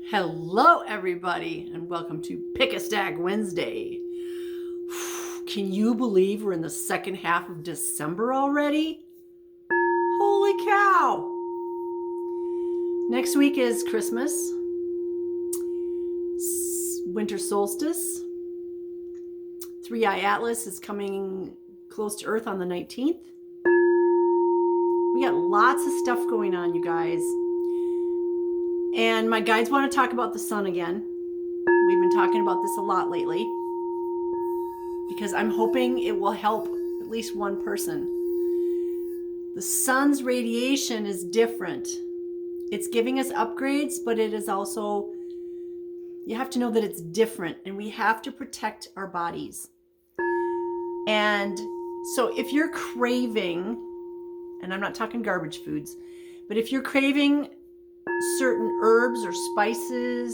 Hello, everybody, and welcome to Pick a Stack Wednesday. Can you believe we're in the second half of December already? Holy cow! Next week is Christmas, winter solstice. Three-Eye Atlas is coming close to Earth on the 19th. We got lots of stuff going on, you guys. And my guides want to talk about the sun again. We've been talking about this a lot lately because I'm hoping it will help at least one person. The sun's radiation is different. It's giving us upgrades, but it is also, you have to know that it's different and we have to protect our bodies. And so if you're craving, and I'm not talking garbage foods, but if you're craving certain herbs or spices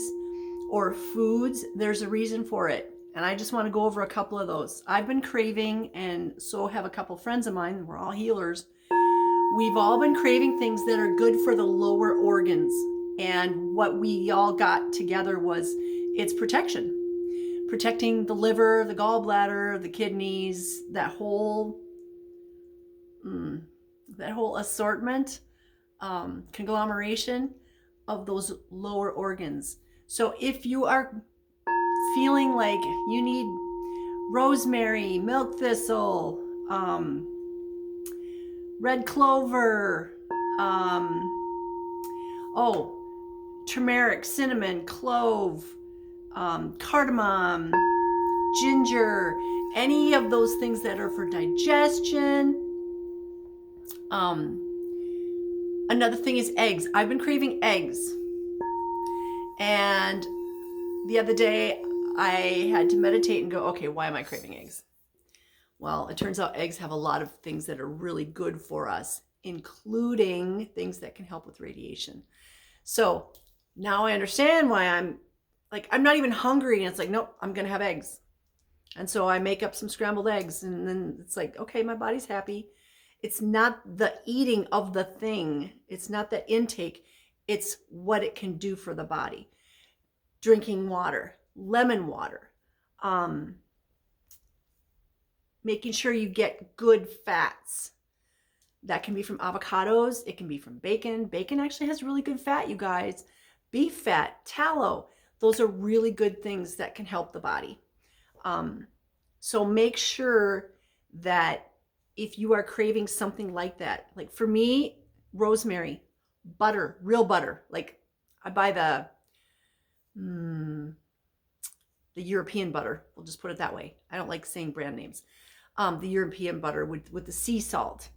or foods, there's a reason for it. And I just want to go over a couple of those. I've been craving, and so have a couple friends of mine, we're all healers. We've all been craving things that are good for the lower organs. And what we all got together was it's protection. Protecting the liver, the gallbladder, the kidneys, that whole assortment, conglomeration of those lower organs. So if you are feeling like you need rosemary, milk thistle, red clover, turmeric, cinnamon, clove, cardamom, ginger, any of those things that are for digestion. Another thing is eggs. I've been craving eggs. And the other day I had to meditate and go, okay, why am I craving eggs? Well, it turns out eggs have a lot of things that are really good for us, including things that can help with radiation. So now I understand why I'm not even hungry. And it's like, nope, I'm going to have eggs. And so I make up some scrambled eggs and then it's like, okay, my body's happy. It's not the eating of the thing. It's not the intake. It's what it can do for the body. Drinking water, lemon water, making sure you get good fats. That can be from avocados. It can be from bacon. Bacon actually has really good fat, you guys. Beef fat, tallow. Those are really good things that can help the body. So make sure that if you are craving something like that, like for me, rosemary, butter, real butter. Like I buy the European butter. We'll just put it that way. I don't like saying brand names. The European butter with the sea salt.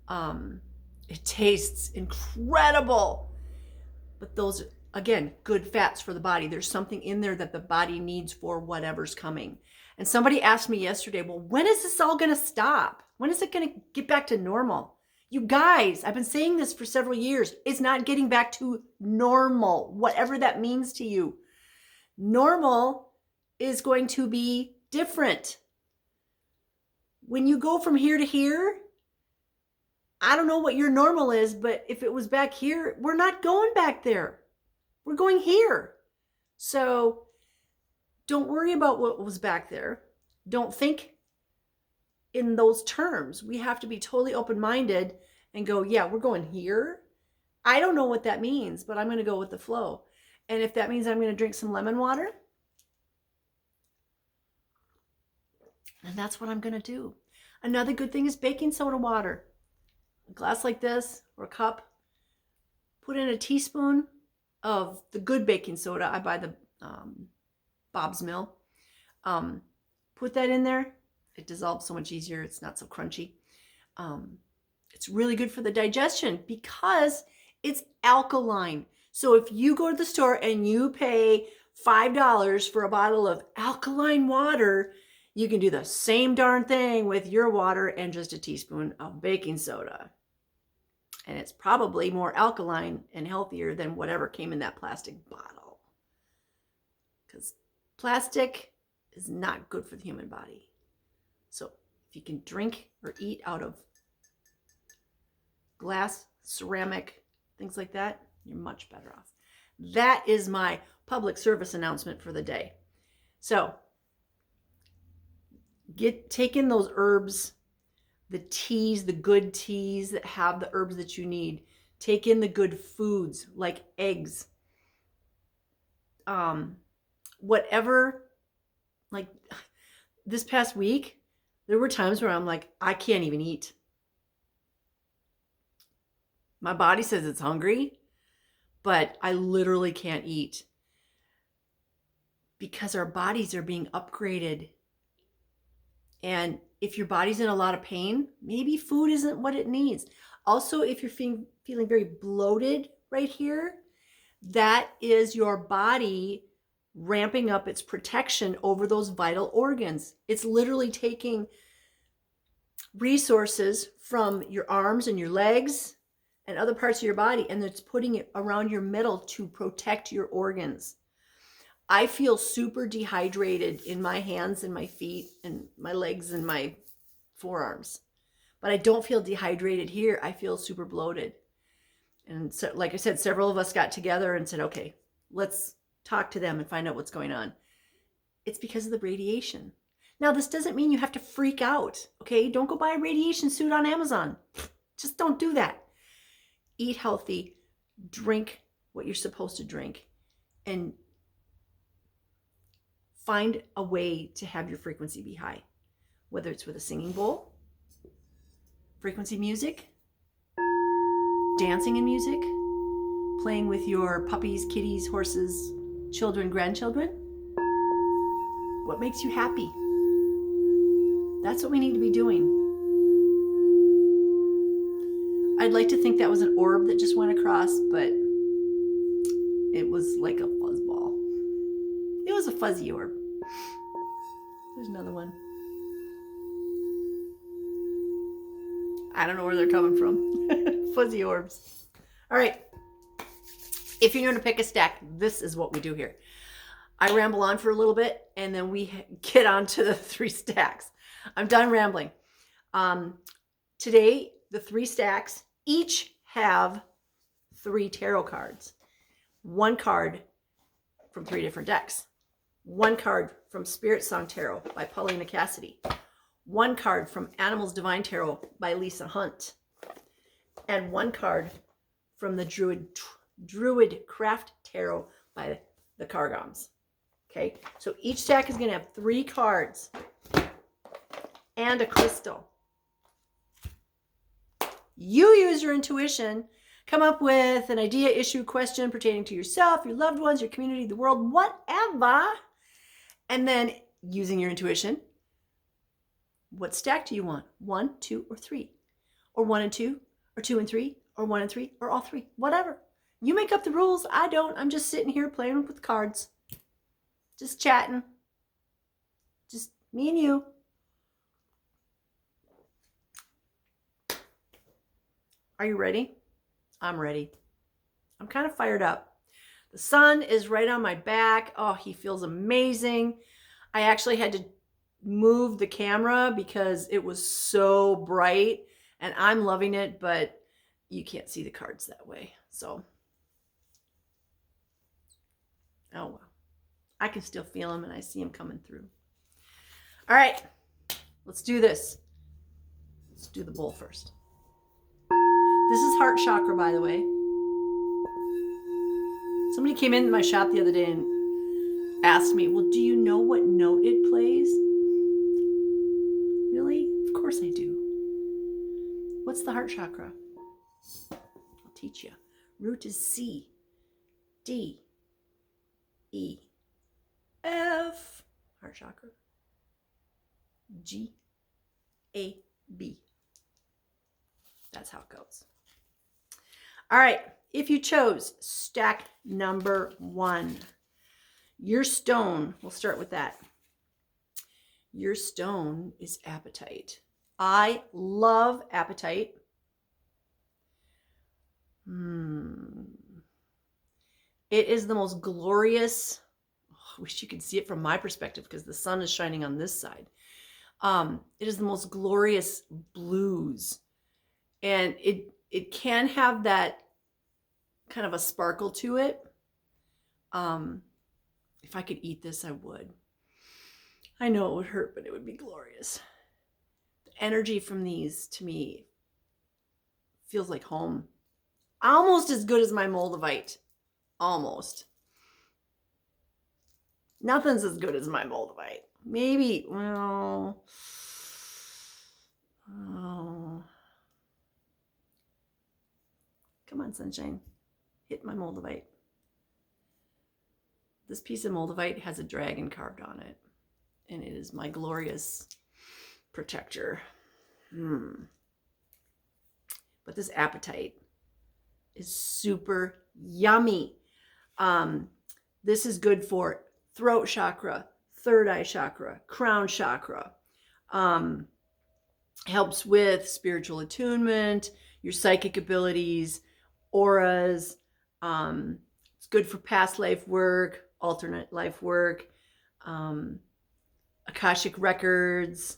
It tastes incredible. But those, again, good fats for the body. There's something in there that the body needs for whatever's coming. And somebody asked me yesterday, well, when is this all going to stop? When is it going to get back to normal? You guys, I've been saying this for several years. It's not getting back to normal, whatever that means to you. Normal is going to be different. When you go from here to here, I don't know what your normal is, but if it was back here, we're not going back there. We're going here. So don't worry about what was back there. Don't think in those terms. We have to be totally open-minded and go, yeah, we're going here. I don't know what that means, but I'm going to go with the flow. And if that means I'm going to drink some lemon water, and that's what I'm going to do. Another good thing is baking soda water. A glass like this or a cup. Put in a teaspoon of the good baking soda. I buy the Bob's Mill. Put that in there. It dissolves so much easier. It's not so crunchy. It's really good for the digestion because it's alkaline. So if you go to the store and you pay $5 for a bottle of alkaline water, you can do the same darn thing with your water and just a teaspoon of baking soda. And it's probably more alkaline and healthier than whatever came in that plastic bottle. Because plastic is not good for the human body. So if you can drink or eat out of glass, ceramic, things like that, you're much better off. That is my public service announcement for the day. So take in those herbs, the teas, the good teas that have the herbs that you need. Take in the good foods like eggs, whatever. Like this past week, there were times where I'm like, I can't even eat. My body says it's hungry, but I literally can't eat because our bodies are being upgraded. And if your body's in a lot of pain, maybe food isn't what it needs. Also, if you're feeling very bloated right here, that is your body ramping up its protection over those vital organs. It's literally taking resources from your arms and your legs and other parts of your body, and it's putting it around your middle to protect your organs. I feel super dehydrated in my hands and my feet and my legs and my forearms, but I don't feel dehydrated here. I feel super bloated. And so, like I said, several of us got together and said, okay, let's talk to them and find out what's going on. It's because of the radiation. Now, this doesn't mean you have to freak out, okay? Don't go buy a radiation suit on Amazon. Just don't do that. Eat healthy, drink what you're supposed to drink, and find a way to have your frequency be high, whether it's with a singing bowl, frequency music, dancing and music, playing with your puppies, kitties, horses, children, grandchildren. What makes you happy? That's what we need to be doing. I'd like to think that was an orb that just went across, but it was like a fuzzball. It was a fuzzy orb. There's another one. I don't know where they're coming from. Fuzzy orbs. All right. If you're going to pick a stack, this is what we do here. I ramble on for a little bit, and then we get on to the 3 stacks. I'm done rambling. Today, the 3 stacks each have 3 tarot cards. 1 card from 3 different decks. 1 card from Spirit Song Tarot by Paulina Cassidy. 1 card from Animals Divine Tarot by Lisa Hunt. And 1 card from the Druid Craft Tarot by the Cargams. Okay, so each stack is going to have 3 cards and a crystal. You use your intuition, come up with an idea, issue, question pertaining to yourself, your loved ones, your community, the world, whatever. And then using your intuition, what stack do you want? 1, 2, or 3? Or 1 and 2, or 2 and 3, or 1 and 3, or all 3, whatever. You make up the rules. I don't. I'm just sitting here playing with the cards. Just chatting. Just me and you. Are you ready? I'm ready. I'm kind of fired up. The sun is right on my back. Oh, he feels amazing. I actually had to move the camera because it was so bright, and I'm loving it, but you can't see the cards that way. So, oh well. I can still feel them, and I see them coming through. All right, let's do this. Let's do the bowl first. This is heart chakra, by the way. Somebody came into my shop the other day and asked me, well, do you know what note it plays? Really? Of course I do. What's the heart chakra? I'll teach you. Root is C, D, E, F, heart chakra, G, A, B. That's how it goes. All right. If you chose stack number 1, your stone, we'll start with that. Your stone is apatite. I love apatite. It is the most glorious. I wish you could see it from my perspective because the sun is shining on this side. It is the most glorious blues. And it can have that kind of a sparkle to it. If I could eat this, I would. I know it would hurt, but it would be glorious. The energy from these, to me, feels like home. Almost as good as my Moldavite. Almost. Nothing's as good as my Moldavite. Maybe, well, oh. Come on, sunshine. Hit my Moldavite. This piece of Moldavite has a dragon carved on it. And it is my glorious protector. But this apatite is super yummy. This is good for throat chakra, third eye chakra, crown chakra. Helps with spiritual attunement, your psychic abilities, auras. It's good for past life work, alternate life work, Akashic records,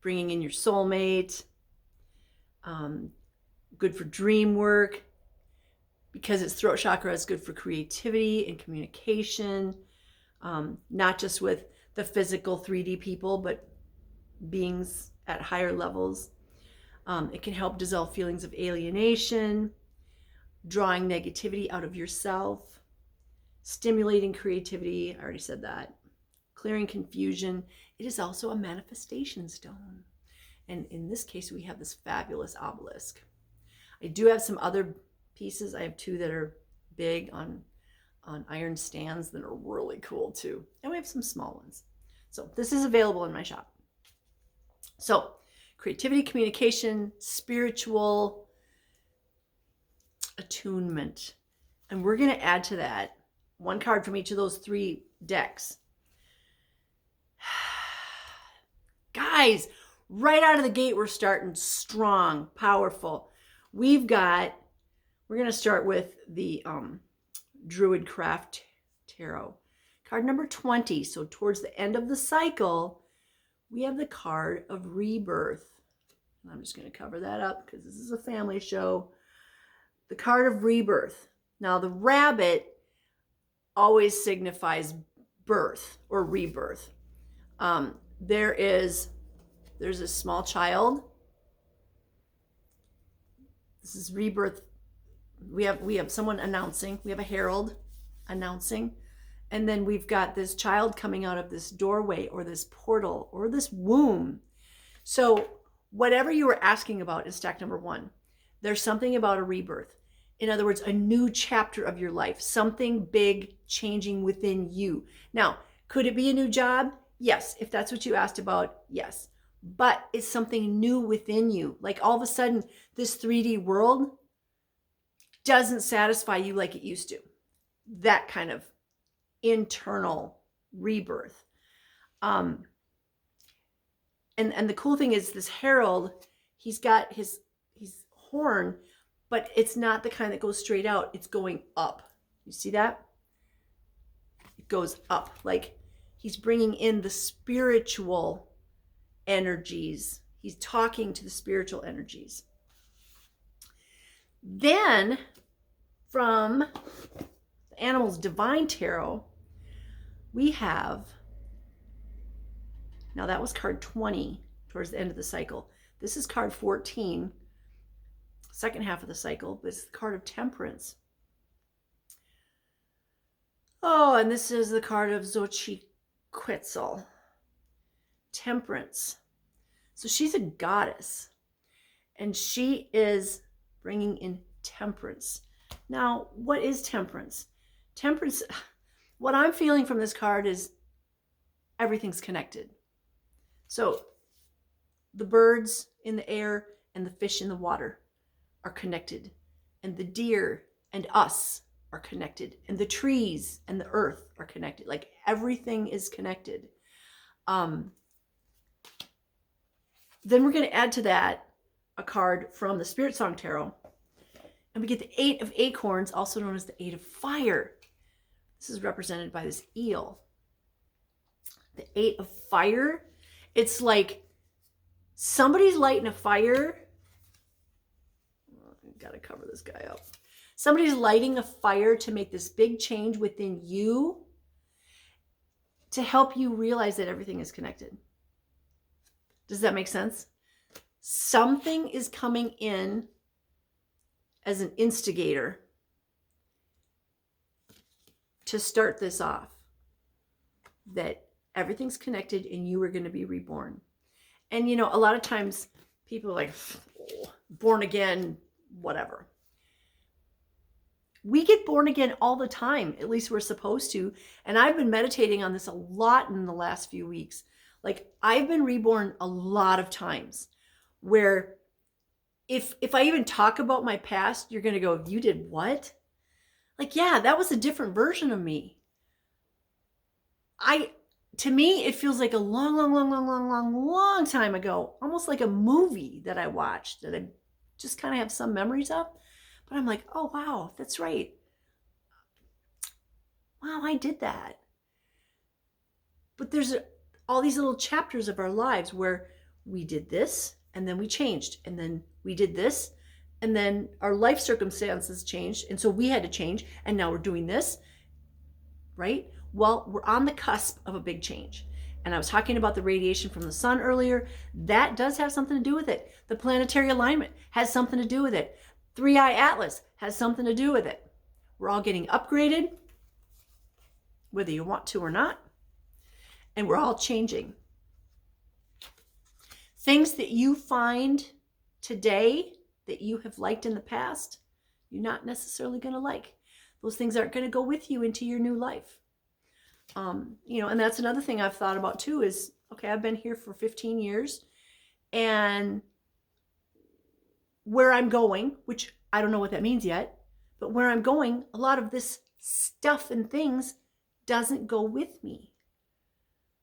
bringing in your soulmate, good for dream work. Because it's throat chakra, it's good for creativity and communication, not just with the physical 3D people, but beings at higher levels. It can help dissolve feelings of alienation, drawing negativity out of yourself, stimulating creativity. I already said that. Clearing confusion. It is also a manifestation stone. And in this case, we have this fabulous obelisk. I do have some other pieces. I have two that are big on iron stands that are really cool too. And we have some small ones. So this is available in my shop. So creativity, communication, spiritual attunement. And we're going to add to that one card from each of those 3 decks. Guys, right out of the gate, we're starting strong, powerful. We're going to start with the Druid Craft Tarot. Card number 20. So towards the end of the cycle, we have the card of rebirth. And I'm just going to cover that up because this is a family show. The card of rebirth. Now, the rabbit always signifies birth or rebirth. There's a small child. This is rebirth. We have someone announcing. We have a herald announcing. And then we've got this child coming out of this doorway or this portal or this womb. So whatever you were asking about in stack number 1, there's something about a rebirth. In other words, a new chapter of your life, something big changing within you. Now, could it be a new job? Yes. If that's what you asked about, yes. But it's something new within you. Like all of a sudden, this 3D world doesn't satisfy you like it used to. That kind of internal rebirth. And the cool thing is this herald, he's got his horn, but it's not the kind that goes straight out. It's going up. You see that? It goes up. Like he's bringing in the spiritual energies. He's talking to the spiritual energies. Then from the Animals Divine Tarot, we have, now that was card 20 towards the end of the cycle. This is card 14, second half of the cycle, but it's the card of Temperance. Oh, and this is the card of Xochiquetzal. Temperance. So she's a goddess, and she is bringing in temperance. Now, what is temperance? Temperance, what I'm feeling from this card is everything's connected. So the birds in the air and the fish in the water are connected, and the deer and us are connected, and the trees and the earth are connected. Like everything is connected. Then we're going to add to that a card from the Spirit Song Tarot, and we get the 8 of Acorns, also known as the 8 of Fire. This is represented by this eel. The 8 of Fire, it's like somebody's lighting a fire. Gotta cover this guy up. Somebody's lighting a fire to make this big change within you to help you realize that everything is connected. Does that make sense? Something is coming in as an instigator to start this off, that everything's connected and you are going to be reborn. And, you know, a lot of times people are like, oh, born again, whatever. We get born again all the time. At least we're supposed to. And I've been meditating on this a lot in the last few weeks. Like, I've been reborn a lot of times where if I even talk about my past, you're going to go, you did what? Like, yeah, that was a different version of me. To me, it feels like a long time ago, almost like a movie that I watched that I just kind of have some memories of. But I'm like, oh, wow, that's right. Wow, I did that. But there's all these little chapters of our lives where we did this and then we changed, and then we did this and then our life circumstances changed, and so we had to change, and now we're doing this, right? Well, we're on the cusp of a big change. And I was talking about the radiation from the sun earlier. That does have something to do with it. The planetary alignment has something to do with it. 3i Atlas has something to do with it. We're all getting upgraded, whether you want to or not. And we're all changing. Things that you find today that you have liked in the past, you're not necessarily going to like. Those things aren't going to go with you into your new life. You know, and that's another thing I've thought about too is, okay, I've been here for 15 years, and where I'm going, which I don't know what that means yet, but where I'm going, a lot of this stuff and things doesn't go with me.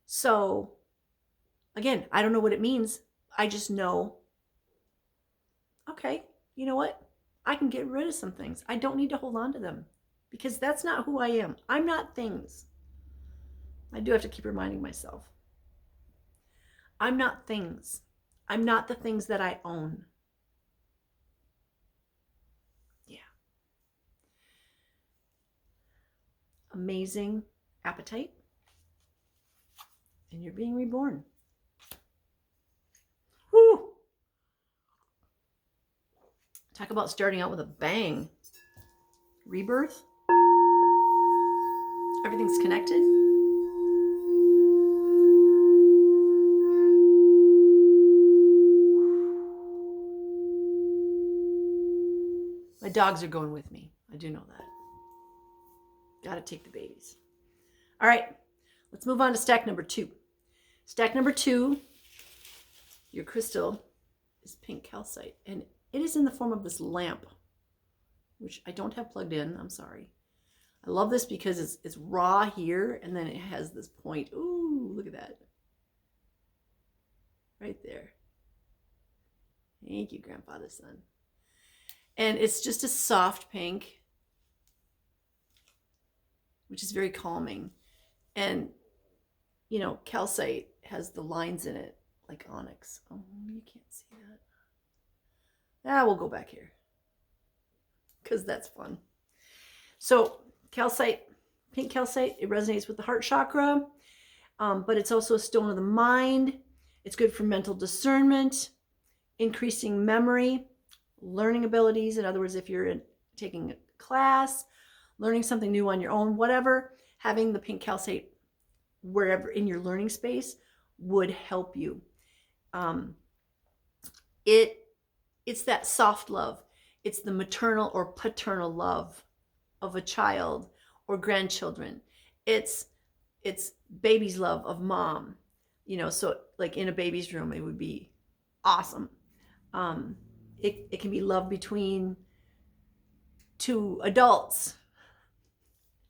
So again, I don't know what it means. I just know, okay, you know what? I can get rid of some things. I don't need to hold on to them because that's not who I am. I'm not things. I do have to keep reminding myself. I'm not things. I'm not the things that I own. Yeah. Amazing appetite. And you're being reborn. Woo! Talk about starting out with a bang. Rebirth. Everything's connected. My dogs are going with me. I do know that. Got to take the babies. All right, let's move on to stack number 2. Stack number 2, your crystal is pink calcite, and it is in the form of this lamp, which I don't have plugged in. I'm sorry. I love this because it's raw here, and then it has this point. Ooh, look at that. Right there. Thank you, Grandfather Sun. And it's just a soft pink, which is very calming. And, you know, calcite has the lines in it like onyx. Oh, you can't see that. We'll go back here because that's fun. So calcite, pink calcite, it resonates with the heart chakra, but it's also a stone of the mind. It's good for mental discernment, increasing memory, learning abilities. In other words, if you're taking a class, learning something new on your own, whatever, having the pink calcite wherever in your learning space would help you. It's that soft love. It's the maternal or paternal love of a child or grandchildren. It's baby's love of mom. You know, so like in a baby's room, it would be awesome. It can be love between two adults.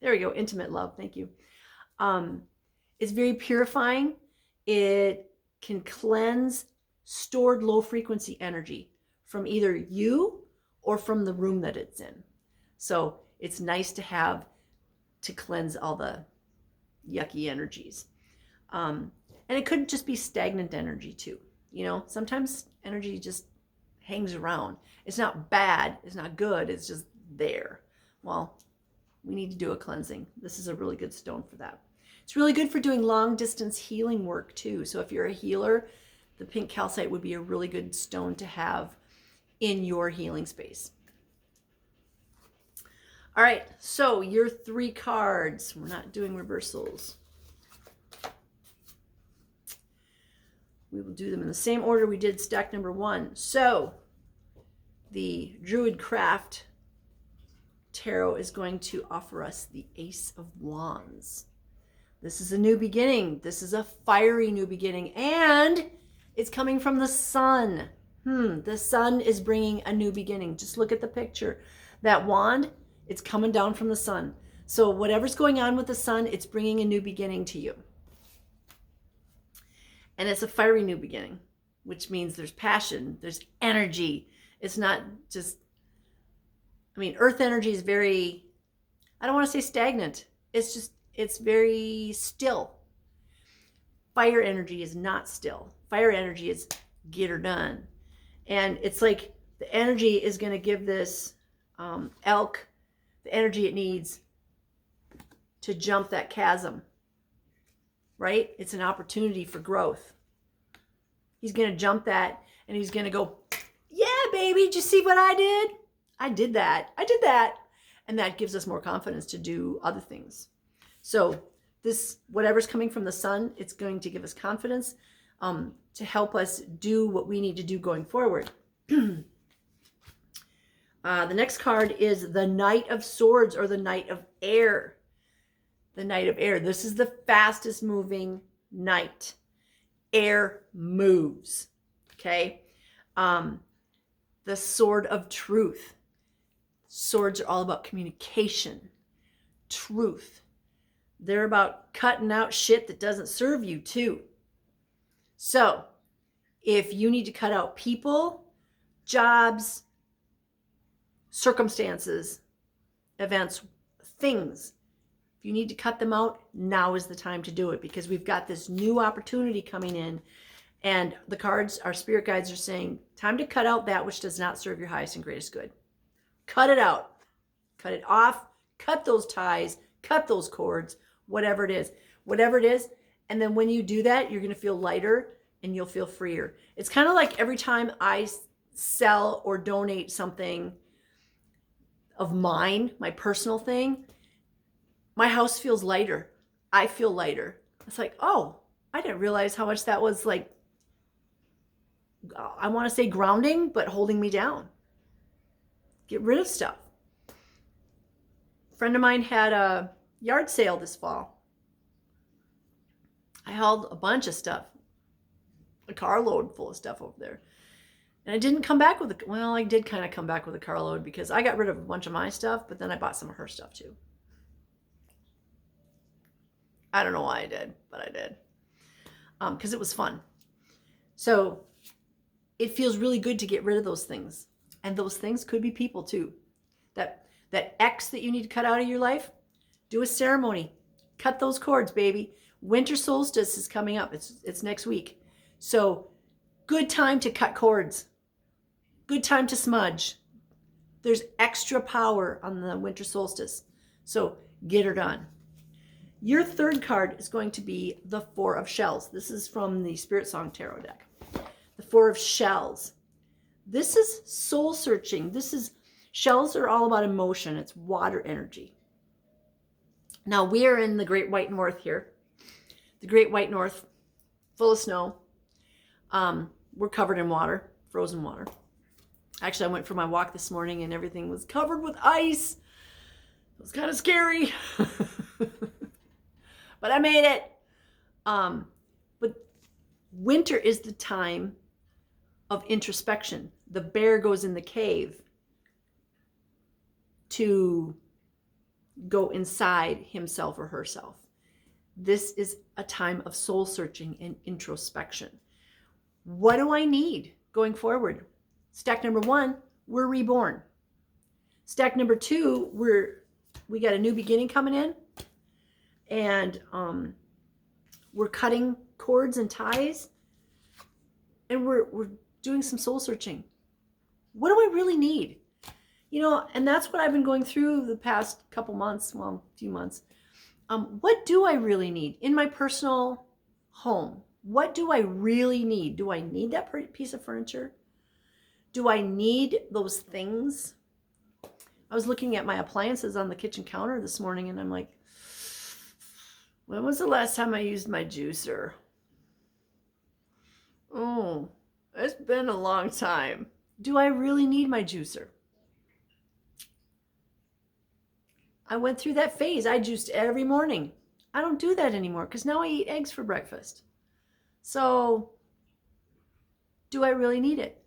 There we go, intimate love, thank you. It's very purifying. It can cleanse stored low frequency energy from either you or from the room that it's in. So it's nice to have to cleanse all the yucky energies. And it could just be stagnant energy too. You know, sometimes energy just hangs around. It's not bad. It's not good. It's just there. Well, we need to do a cleansing. This is a really good stone for that. It's really good for doing long distance healing work too. So if you're a healer, the pink calcite would be a really good stone to have in your healing space. All right, so your 3 cards. We're not doing reversals. We will do them in the same order we did stack number 1. So the Druidcraft Tarot is going to offer us the Ace of Wands. This is a new beginning. This is a fiery new beginning, and it's coming from the sun. The sun is bringing a new beginning. Just look at the picture. That wand, it's coming down from the sun. So whatever's going on with the sun, it's bringing a new beginning to you. And it's a fiery new beginning, which means there's passion, there's energy. It's not just, earth energy is very, I don't want to say stagnant. It's very still. Fire energy is not still. Fire energy is get her done. And it's like the energy is going to give this elk the energy it needs to jump that chasm, right? It's an opportunity for growth. He's going to jump that and he's going to go, yeah, baby, did you see what I did? I did that. And that gives us more confidence to do other things. So this, whatever's coming from the sun, it's going to give us confidence to help us do what we need to do going forward. The next card is the Knight of Swords, or the Knight of Air. The Knight of Air. This is the fastest moving knight. Air moves. Okay. The Sword of Truth. Swords are all about communication, truth. They're about cutting out shit that doesn't serve you too. So if you need to cut out people, jobs, circumstances, events, things, if you need to cut them out, now is the time to do it, because we've got this new opportunity coming in, and the cards, our spirit guides, are saying, time to cut out that which does not serve your highest and greatest good. Cut it out. Cut it off. Cut those ties. Cut those cords. Whatever it is. Whatever it is. And then when you do that, you're going to feel lighter and you'll feel freer. It's kind of like every time I sell or donate something of mine, my personal thing, my house feels lighter. I feel lighter. It's like, oh, I didn't realize how much that was, like, I want to say grounding, but holding me down. Get rid of stuff. A friend of mine had a yard sale this fall. I hauled a bunch of stuff, a carload full of stuff over there. And I didn't come back with I did kind of come back with a carload, because I got rid of a bunch of my stuff, but then I bought some of her stuff too. I don't know why I did, but I did. Because it was fun. So it feels really good to get rid of those things. And those things could be people too. That X that you need to cut out of your life, do a ceremony. Cut those cords, baby. Winter solstice is coming up. It's next week. So good time to cut cords. Good time to smudge. There's extra power on the winter solstice. So get her done. Your third card is going to be the Four of Shells. This is from the Spirit Song Tarot deck. The Four of Shells. This is soul searching. Shells are all about emotion. It's water energy. Now we are in the Great White North here. The Great White North, full of snow. We're covered in water, frozen water. Actually, I went for my walk this morning and everything was covered with ice. It was kind of scary. But I made it. But winter is the time of introspection. The bear goes in the cave to go inside himself or herself. This is a time of soul searching and introspection. What do I need going forward? Stack number 1, we're reborn. Stack number 2, we got a new beginning coming in, and we're cutting cords and ties, and we're doing some soul searching. What do I really need? You know, and that's what I've been going through the past couple months, well, few months. What do I really need in my personal home? What do I really need? Do I need that piece of furniture? Do I need those things? I was looking at my appliances on the kitchen counter this morning and I'm like, when was the last time I used my juicer? Oh, it's been a long time. Do I really need my juicer? I went through that phase. I juiced every morning. I don't do that anymore because now I eat eggs for breakfast. So, do I really need it?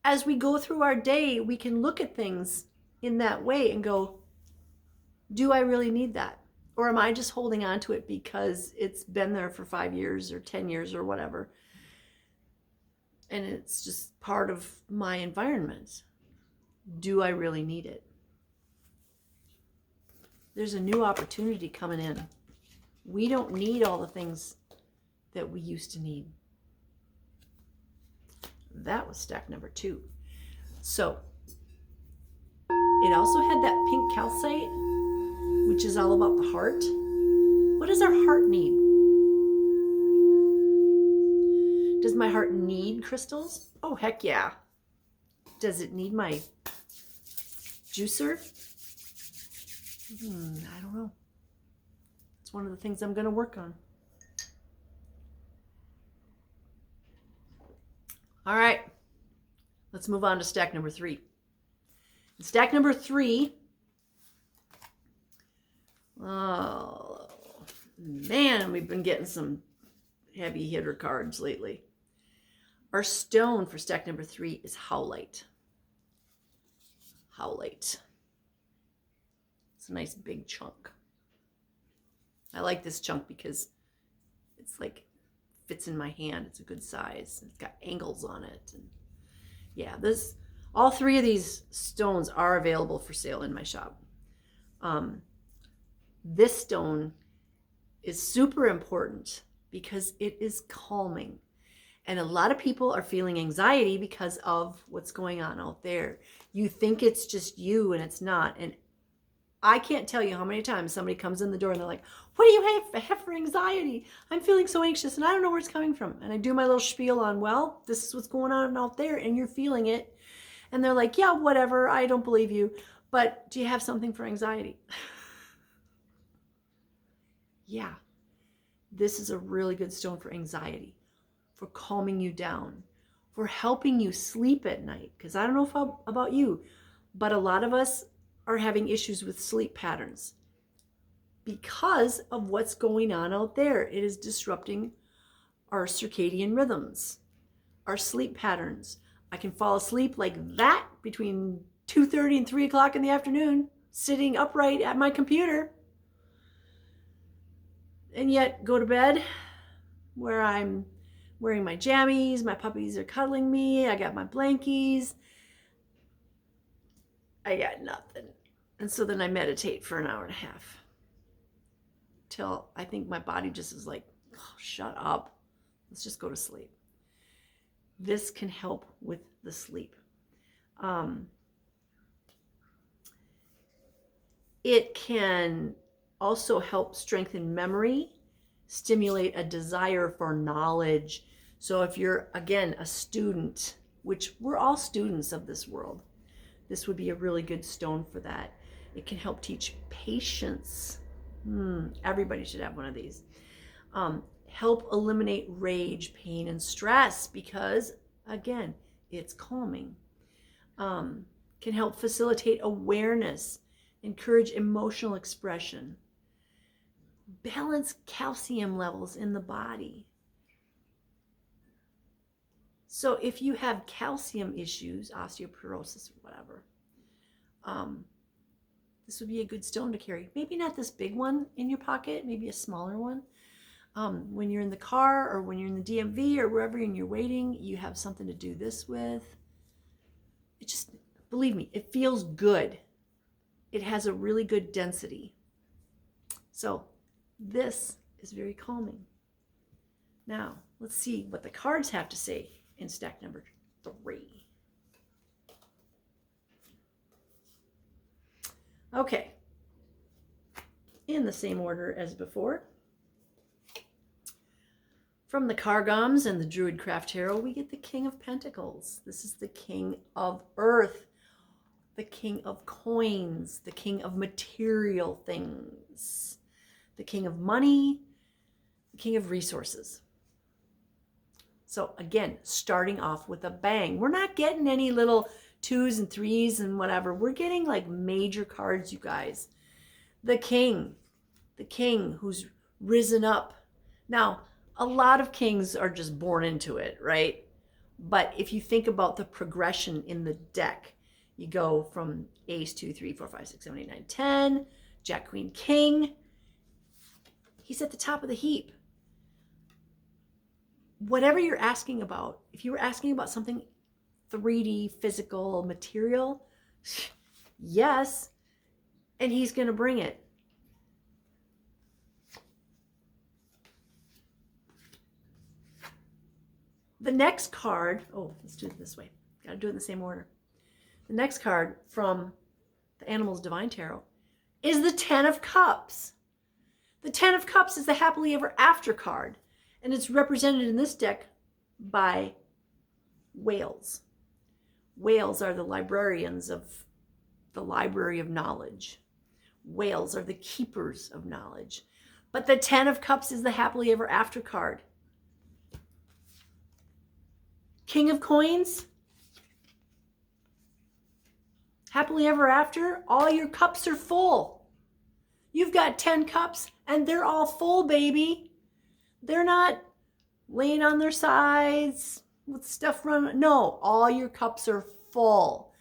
As we go through our day, we can look at things in that way and go, do I really need that? Or am I just holding on to it because it's been there for 5 years or 10 years or whatever? And it's just part of my environment. Do I really need it? There's a new opportunity coming in. We don't need all the things that we used to need. That was stack number 2. So it also had that pink calcite, which is all about the heart. What does our heart need? Does my heart need crystals? Oh, heck yeah. Does it need my juicer? I don't know. It's one of the things I'm going to work on. All right. Let's move on to stack number 3. Stack number 3. Oh, man, we've been getting some heavy hitter cards lately. Our stone for stack number 3 is howlite. Howlite. It's a nice big chunk. I like this chunk because it's like fits in my hand. It's a good size. It's got angles on it. And yeah, all 3 of these stones are available for sale in my shop. This stone is super important because it is calming. And a lot of people are feeling anxiety because of what's going on out there. You think it's just you and it's not. And I can't tell you how many times somebody comes in the door and they're like, what do you have for anxiety? I'm feeling so anxious and I don't know where it's coming from. And I do my little spiel on, well, this is what's going on out there and you're feeling it. And they're like, yeah, whatever. I don't believe you. But do you have something for anxiety? Yeah, this is a really good stone for anxiety, for calming you down, for helping you sleep at night. Because I don't know about you, but a lot of us are having issues with sleep patterns because of what's going on out there. It is disrupting our circadian rhythms, our sleep patterns. I can fall asleep like that between 2:30 and 3 o'clock in the afternoon, sitting upright at my computer, and yet go to bed where I'm wearing my jammies, my puppies are cuddling me, I got my blankies, I got nothing. And so then I meditate for an hour and a half till I think my body just is like, oh, shut up, let's just go to sleep. This can help with the sleep. It can also help strengthen memory, stimulate a desire for knowledge. So if you're, again, a student, which we're all students of this world, this would be a really good stone for that. It can help teach patience. Everybody should have one of these. Help eliminate rage, pain, and stress because, again, it's calming. Can help facilitate awareness, encourage emotional expression, balance calcium levels in the body. So if you have calcium issues, osteoporosis, or whatever, this would be a good stone to carry. Maybe not this big one in your pocket, maybe a smaller one. When you're in the car or when you're in the DMV or wherever and you're waiting, you have something to do this with. It just, believe me, it feels good. It has a really good density. So this is very calming. Now, let's see what the cards have to say in stack number 3. Okay. In the same order as before. From the Kargams and the Druidcraft Tarot, we get the King of Pentacles. This is the King of Earth, the King of Coins, the King of Material Things, the King of Money, the King of Resources. So again, starting off with a bang. We're not getting any little 2s and 3s and whatever. We're getting like major cards, you guys. The King who's risen up. Now, a lot of kings are just born into it, right? But if you think about the progression in the deck, you go from Ace, 2, 3, 4, 5, 6, 7, 8, 9, 10, Jack, Queen, King. He's at the top of the heap. Whatever you're asking about, if you were asking about something 3D, physical, material, yes, and he's going to bring it. The next card, let's do it this way. Got to do it in the same order. The next card from the Animals Divine Tarot is the Ten of Cups. The Ten of Cups is the Happily Ever After card, and it's represented in this deck by whales. Whales are the librarians of the Library of Knowledge. Whales are the keepers of knowledge. But the Ten of Cups is the Happily Ever After card. King of Coins, happily ever after, all your cups are full. You've got 10 cups and they're all full, baby. They're not laying on their sides with stuff running. No, all your cups are full.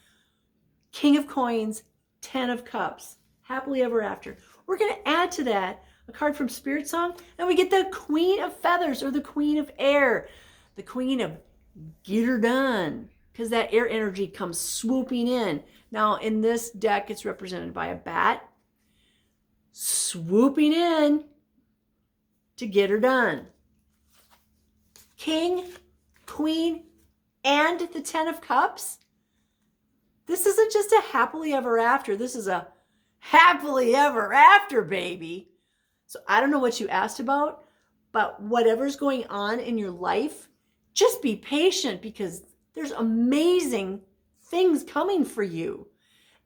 King of Coins, 10 of Cups, happily ever after. We're going to add to that a card from Spirit Song, and we get the Queen of Feathers, or the Queen of Air, the Queen of Get Her Done, because that air energy comes swooping in. Now, in this deck, it's represented by a bat swooping in to get her done. King, Queen, and the Ten of Cups. This isn't just a happily ever after. This is a happily ever after, baby. So I don't know what you asked about, but whatever's going on in your life, just be patient, because there's amazing things coming for you.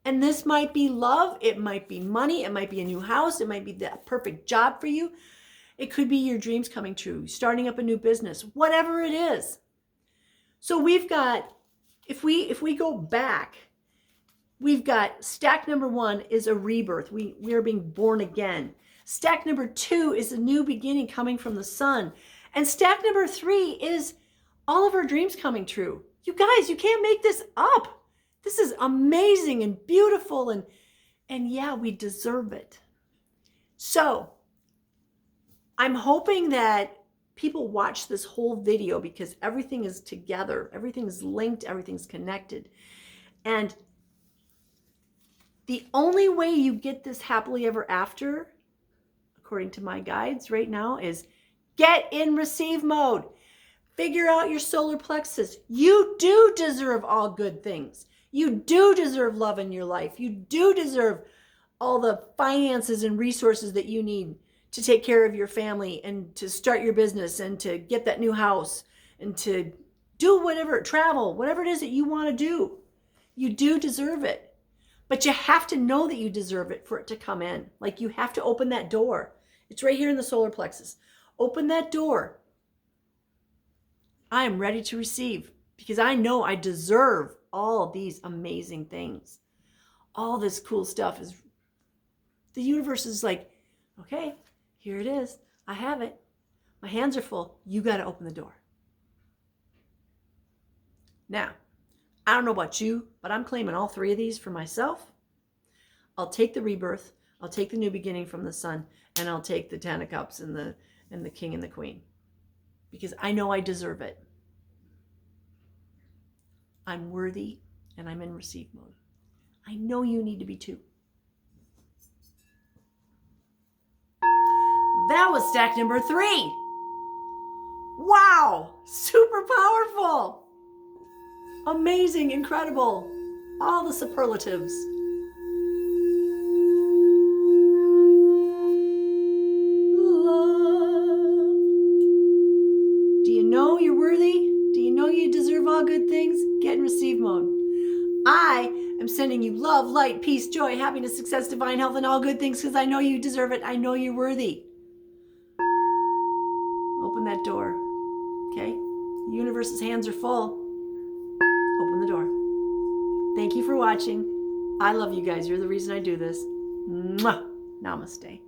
And this might be love, it might be money, it might be a new house, it might be the perfect job for you. It could be your dreams coming true, starting up a new business, whatever it is. So we've got, if we go back, we've got stack number 1 is a rebirth. We are being born again. Stack number 2 is a new beginning coming from the sun. And stack number 3 is all of our dreams coming true. You guys, you can't make this up. This is amazing and beautiful, and yeah, we deserve it. So I'm hoping that people watch this whole video, because everything is together, everything's linked, everything's connected. And the only way you get this happily ever after, according to my guides right now, is get in receive mode. Figure out your solar plexus. You do deserve all good things. You do deserve love in your life. You do deserve all the finances and resources that you need to take care of your family and to start your business and to get that new house and to do whatever, travel, whatever it is that you want to do. You do deserve it. But you have to know that you deserve it for it to come in. Like, you have to open that door. It's right here in the solar plexus. Open that door. I am ready to receive, because I know I deserve all these amazing things. All this cool stuff is, the universe is like, okay, here it is. I have it. My hands are full. You got to open the door. Now, I don't know about you, but I'm claiming all 3 of these for myself. I'll take the rebirth. I'll take the new beginning from the sun, and I'll take the Ten of Cups and the King and the Queen, because I know I deserve it. I'm worthy, and I'm in receive mode. I know you need to be too. That was stack number 3. Wow, super powerful. Amazing, incredible, all the superlatives. all good things, get in receive mode. I am sending you love, light, peace, joy, happiness, success, divine health, and all good things because I know you deserve it. I know you're worthy. Open that door. Okay? The universe's hands are full. Open the door. Thank you for watching. I love you guys. You're the reason I do this. Mwah. Namaste.